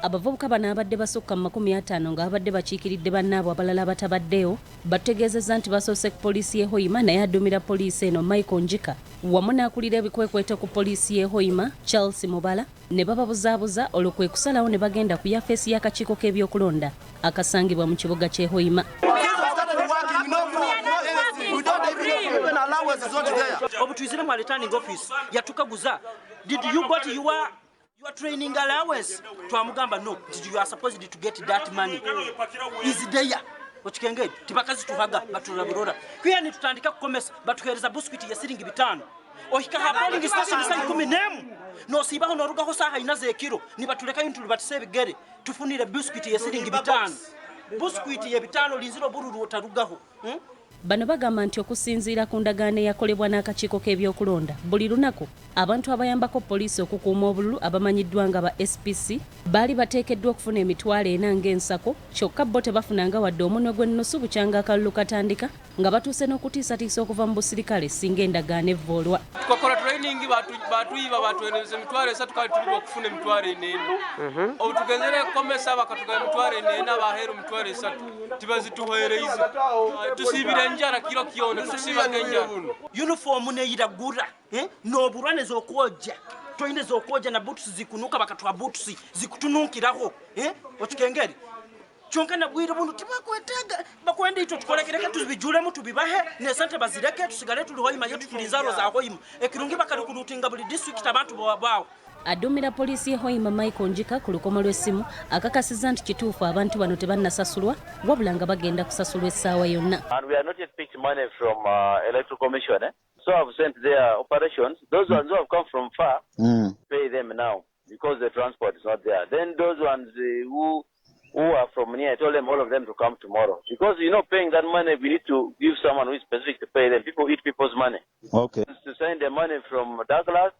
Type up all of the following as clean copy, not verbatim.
Abavubuka bano abadde basukka mu 50 nga babadde bakiikiridde bannaabwe abalala batabaddeyo bategeezezza nti basoose ku poliisi y'e Hoima naye addumira poliisi eno Michael Njika wamu n'akulira ebikwekwete ku poliisi y'e Hoima Charles Mubala ne bababuzaabuza olwo kwe kusalawo ne bagenda ku yafeesi y'akakiiko k'ebyokulonda akasangibwa mu kibuga ky'e Hoima. Obutuyizire mu returning office yatukaguza, did you got your training allowance? Twamugamba no, you are supposed to get that money. Is there? Ochikenge tibakazi tuhaga batulabirora kwiya ni tutandika kukomesa batuhereza biscuit ya siringi 5 ohika ha polling station sai 10 no sibaho no rugaho saha inaze kilo ni batuleka yintu batise bigere tufunire biscuit ya siringi 5 biscuit ya 5 linziro bururu otarugaho. Bano bagamba nti okusinziira ku ndagaano eyakolebwa n'akakiiko k'ebyokulonda buli lunaku abantu abayambako poliisi okukuuma obululu abamanyiddwa nga ba SPC baali bateekeddwa okufuna emitwalo 4 ng'ensako kyokka bo tebafunanga wadde omunwe gw'ennusu bukyanga akalulu katandika nga batuuse n'okutiisatiisa okuva mu busirikale singa endagaano evvoolwa. Tukakola training batuyiba batuweereza emitwalo 3 kale tuli okufuna emitwalo 4 obu tugenzere kukomesa bakatugaba emitwalo 4 abaheeru emitwalo 3 tibazituheereza tusibire njara kilo kione tusiba genja uniform ne yiragura no burwane zokwoja toine zokwoja na boots zikunuka bakatwa boots zikutununkiraho ochikengeri chonka na bwire buntu tibakwetega bakwenda ito tukolekereke tubijulemu tubibahe ne sante bazireke tusigale tuli Hoima yetu tulinzaro za Hoima ekirungi bakali kulutinga buli district abantu bawo. Addumira poliisi y'e Hoima Michael Njika ku lukomo lw'essimu akakasizza nti kituufu abantu bano tebannasasulwa wabula nga bagenda kusasulwa essaawa yonna. And we are not yet picked money from Electoral Commission. So I've sent their operations. Those ones who have come from far, pay them now because the transport is not there. Then those ones who are from near, I told them all of them to come tomorrow. Because, paying that money, we need to give someone who is specific to pay them. People eat people's money. Okay. To send the money from Douglas,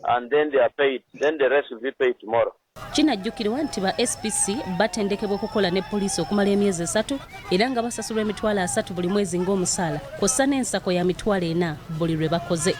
and then they are paid. Then the rest will be paid tomorrow. Kinajjukirwa nti ba SPC batendekebwa okukola ne poliisi okumala emyezi 3 era nga basasulwa emitwalo 3 buli mwezi ng'omusaala kw'ossa n'ensako ya mitwalo 4 buli lwe bakoze.